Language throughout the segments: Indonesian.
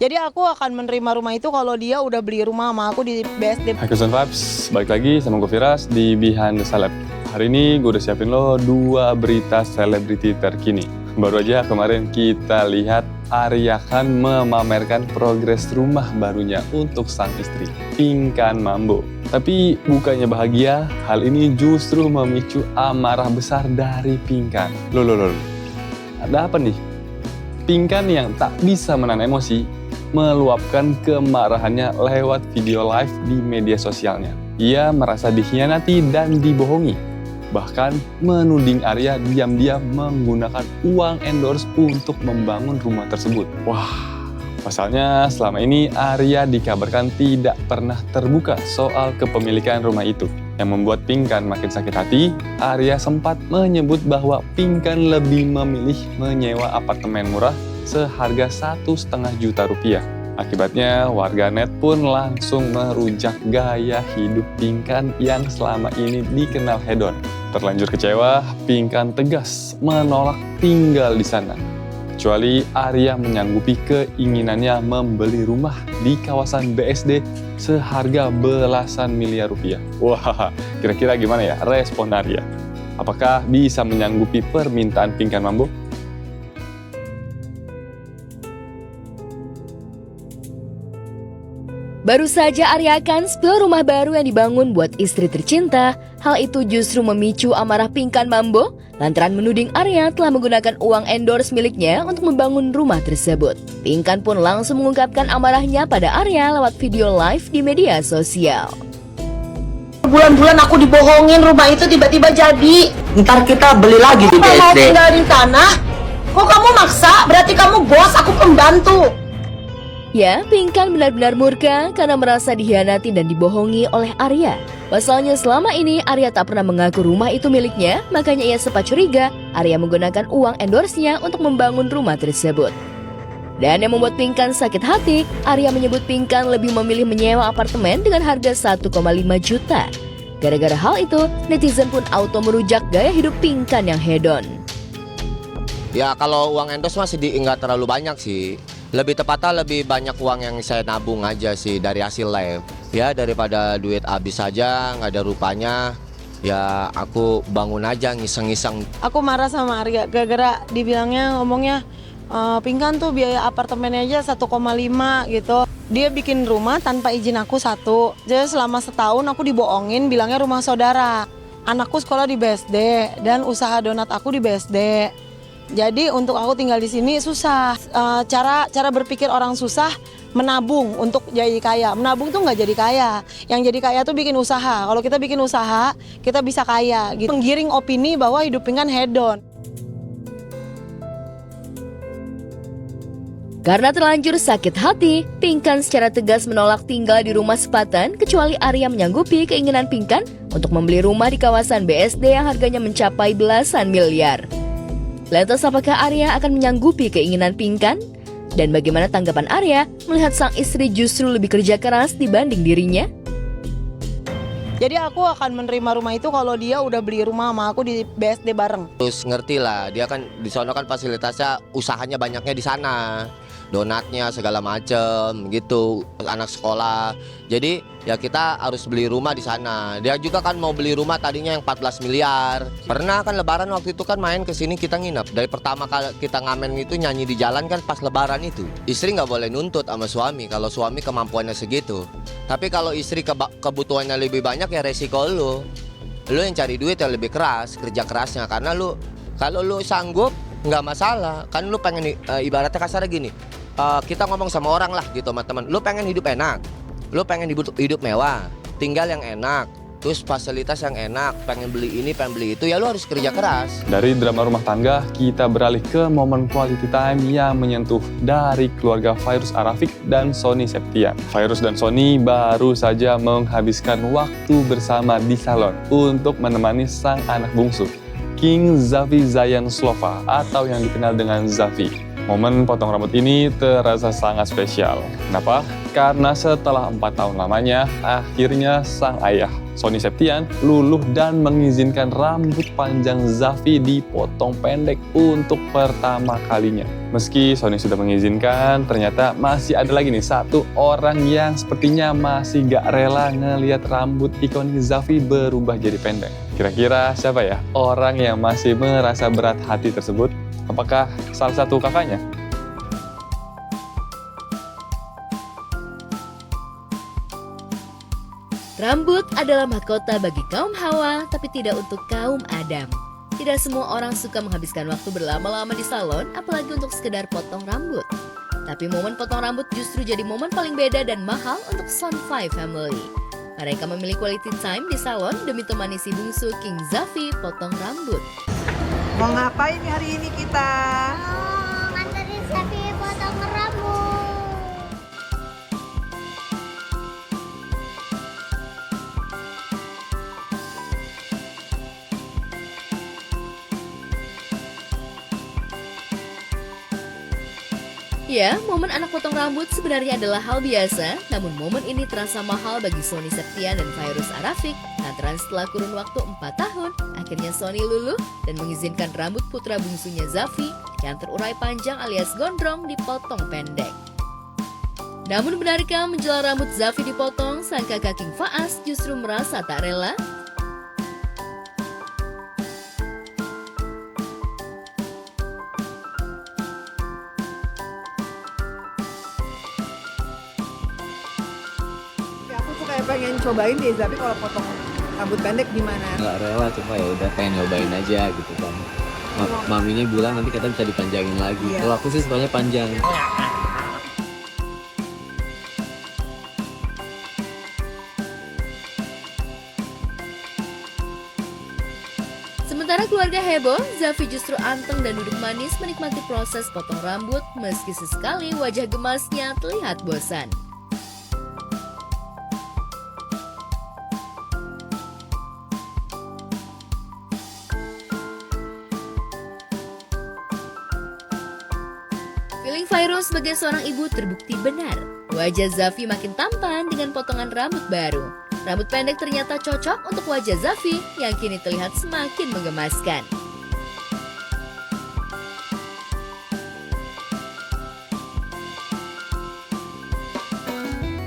Jadi aku akan menerima rumah itu kalau dia udah beli rumah sama aku di BSD. Hai Kusen Vibes, balik lagi sama gue Firas di Behind the Celeb. Hari ini gue udah siapin lo 2 berita selebriti terkini. Baru aja kemarin kita lihat Arya Khan memamerkan progres rumah barunya untuk sang istri, Pinkan Mambo. Tapi bukannya bahagia, hal ini justru memicu amarah besar dari Pinkan. Loh, ada apa nih? Pinkan yang tak bisa menahan emosi meluapkan kemarahannya lewat video live di media sosialnya. Ia merasa dikhianati dan dibohongi. Bahkan menuding Arya diam-diam menggunakan uang endorse untuk membangun rumah tersebut. Wah, pasalnya selama ini Arya dikabarkan tidak pernah terbuka soal kepemilikan rumah itu. Yang membuat Pinkan makin sakit hati, Arya sempat menyebut bahwa Pinkan lebih memilih menyewa apartemen murah seharga 1,5 juta rupiah. Akibatnya warganet pun langsung merujak gaya hidup Pinkan yang selama ini dikenal hedon. Terlanjur kecewa, Pinkan tegas menolak tinggal di sana. Kecuali Arya menyanggupi keinginannya membeli rumah di kawasan BSD seharga belasan miliar rupiah. Wah, kira-kira gimana ya respon Arya? Apakah bisa menyanggupi permintaan Pinkan Mambo? Baru saja Arya Khan spill rumah baru yang dibangun buat istri tercinta. Hal itu justru memicu amarah Pinkan Mambo lantaran menuding Arya telah menggunakan uang endorse miliknya untuk membangun rumah tersebut. Pinkan pun langsung mengungkapkan amarahnya pada Arya lewat video live di media sosial. Bulan-bulan aku dibohongin rumah itu tiba-tiba jadi. Ntar kita beli lagi di Kamu mau BSD. tinggal di tanah? Kok kamu maksa? Berarti kamu bos, aku pembantu. Ya, Pinkan benar-benar murka karena merasa dikhianati dan dibohongi oleh Arya. Pasalnya selama ini Arya tak pernah mengaku rumah itu miliknya, makanya ia sempat curiga Arya menggunakan uang endorse-nya untuk membangun rumah tersebut. Dan yang membuat Pinkan sakit hati, Arya menyebut Pinkan lebih memilih menyewa apartemen dengan harga 1,5 juta. Gara-gara hal itu, netizen pun auto merujak gaya hidup Pinkan yang hedon. Ya kalau uang endorse masih nggak terlalu banyak sih. Lebih tepatnya lebih banyak uang yang saya nabung aja sih dari hasil live. Ya daripada duit habis aja nggak ada rupanya. Ya aku bangun aja ngiseng-ngiseng. Aku marah sama Arya gara-gara dibilangnya ngomongnya Pinkan tuh biaya apartemennya aja 1,5 gitu. Dia bikin rumah tanpa izin aku satu. Jadi selama setahun aku dibohongin bilangnya rumah saudara. Anakku sekolah di BSD dan usaha donat aku di BSD. Jadi untuk aku tinggal di sini susah. Cara berpikir orang susah menabung untuk jadi kaya. Menabung tuh nggak jadi kaya. Yang jadi kaya tuh bikin usaha. Kalau kita bikin usaha, kita bisa kaya. Gitu. Menggiring opini bahwa hidup Pinkan hedon. Karena terlanjur sakit hati, Pinkan secara tegas menolak tinggal di rumah sepatan kecuali Arya menyanggupi keinginan Pinkan untuk membeli rumah di kawasan BSD yang harganya mencapai belasan miliar. Lantas apakah Arya akan menyanggupi keinginan Pinkan? Dan bagaimana tanggapan Arya melihat sang istri justru lebih kerja keras dibanding dirinya? Jadi aku akan menerima rumah itu kalau dia udah beli rumah sama aku di BSD bareng. Terus ngerti lah dia kan di sana kan fasilitasnya usahanya banyaknya di sana. Donatnya segala macem gitu, anak sekolah. Jadi ya kita harus beli rumah di sana. Dia juga kan mau beli rumah tadinya yang 14 miliar. Pernah kan lebaran waktu itu kan main ke sini kita nginep. Dari pertama kali kita ngamen itu nyanyi di jalan kan pas lebaran itu. Istri nggak boleh nuntut sama suami kalau suami kemampuannya segitu. Tapi kalau istri kebutuhannya lebih banyak ya resiko lu. Lu yang cari duit yang lebih keras, kerja kerasnya karena lu kalau lu sanggup nggak masalah. Kan lu pengen ibaratnya kasar gini. Kita ngomong sama orang lah gitu sama teman. Lu pengen hidup enak, lu pengen hidup mewah, tinggal yang enak, terus fasilitas yang enak, pengen beli ini, pengen beli itu, ya lu harus kerja keras. Dari drama rumah tangga, kita beralih ke momen quality time yang menyentuh dari keluarga Fairuz Arafik dan Sony Septian. Fairuz dan Sony baru saja menghabiskan waktu bersama di salon untuk menemani sang anak bungsu, King Zafi Zayan Slova atau yang dikenal dengan Zafi. Momen potong rambut ini terasa sangat spesial. Kenapa? Karena setelah 4 tahun lamanya, akhirnya sang ayah, Sony Septian luluh dan mengizinkan rambut panjang Zafie dipotong pendek untuk pertama kalinya. Meski Sony sudah mengizinkan, ternyata masih ada lagi nih satu orang yang sepertinya masih gak rela ngelihat rambut ikonik Zafie berubah jadi pendek. Kira-kira siapa ya orang yang masih merasa berat hati tersebut? Apakah salah satu kakaknya? Rambut adalah mahkota bagi kaum Hawa, tapi tidak untuk kaum Adam. Tidak semua orang suka menghabiskan waktu berlama-lama di salon, apalagi untuk sekedar potong rambut. Tapi momen potong rambut justru jadi momen paling beda dan mahal untuk Sun5 Family. Mereka memilih quality time di salon demi temani si bungsu King Zafie potong rambut. Mau ngapain hari ini kita? Oh, nganterin Zafie potong rambut. Ya, momen anak potong rambut sebenarnya adalah hal biasa, namun momen ini terasa mahal bagi Sony Septian dan Fairuz Arafik lantaran setelah kurun waktu 4 tahun, akhirnya Sony luluh dan mengizinkan rambut putra bungsunya Zafie yang terurai panjang alias gondrong dipotong pendek. Namun benarkah menjelang rambut Zafie dipotong, sang kakak King Faas justru merasa tak rela? Aku tuh kayak pengen cobain deh, tapi kalau potong rambut pendek gimana? Nggak rela, cuma ya udah pengen nyobain aja gitu kan. Maminya bilang nanti kita bisa dipanjangin lagi. Iya. Kalau aku sih sebenarnya panjang. Sementara keluarga heboh, Zafie justru anteng dan duduk manis menikmati proses potong rambut meski sesekali wajah gemasnya terlihat bosan. Feeling Fairuz sebagai seorang ibu terbukti benar. Wajah Zafie makin tampan dengan potongan rambut baru. Rambut pendek ternyata cocok untuk wajah Zafie yang kini terlihat semakin menggemaskan.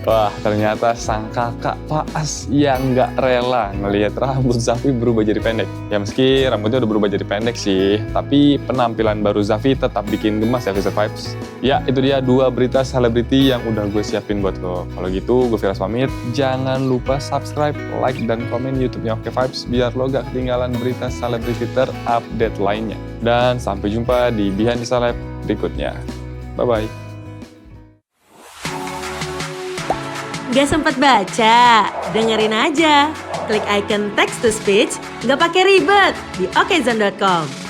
Wah, ternyata sang kakak Faas yang nggak rela ngelihat rambut Zafie berubah jadi pendek. Ya meski rambutnya udah berubah jadi pendek sih, tapi penampilan baru Zafie tetap bikin gemas ya Visa Vibes. Ya, itu dia 2 berita selebriti yang udah gue siapin buat lo. Kalau gitu, gue Firas pamit. Jangan lupa subscribe, like, dan komen YouTube-nya Oke Vibes biar lo gak ketinggalan berita selebriti terupdate lainnya. Dan sampai jumpa di Behind the Celeb berikutnya. Bye-bye. Gak sempat baca? Dengerin aja. Klik icon text to speech, gak pakai ribet di okezone.com.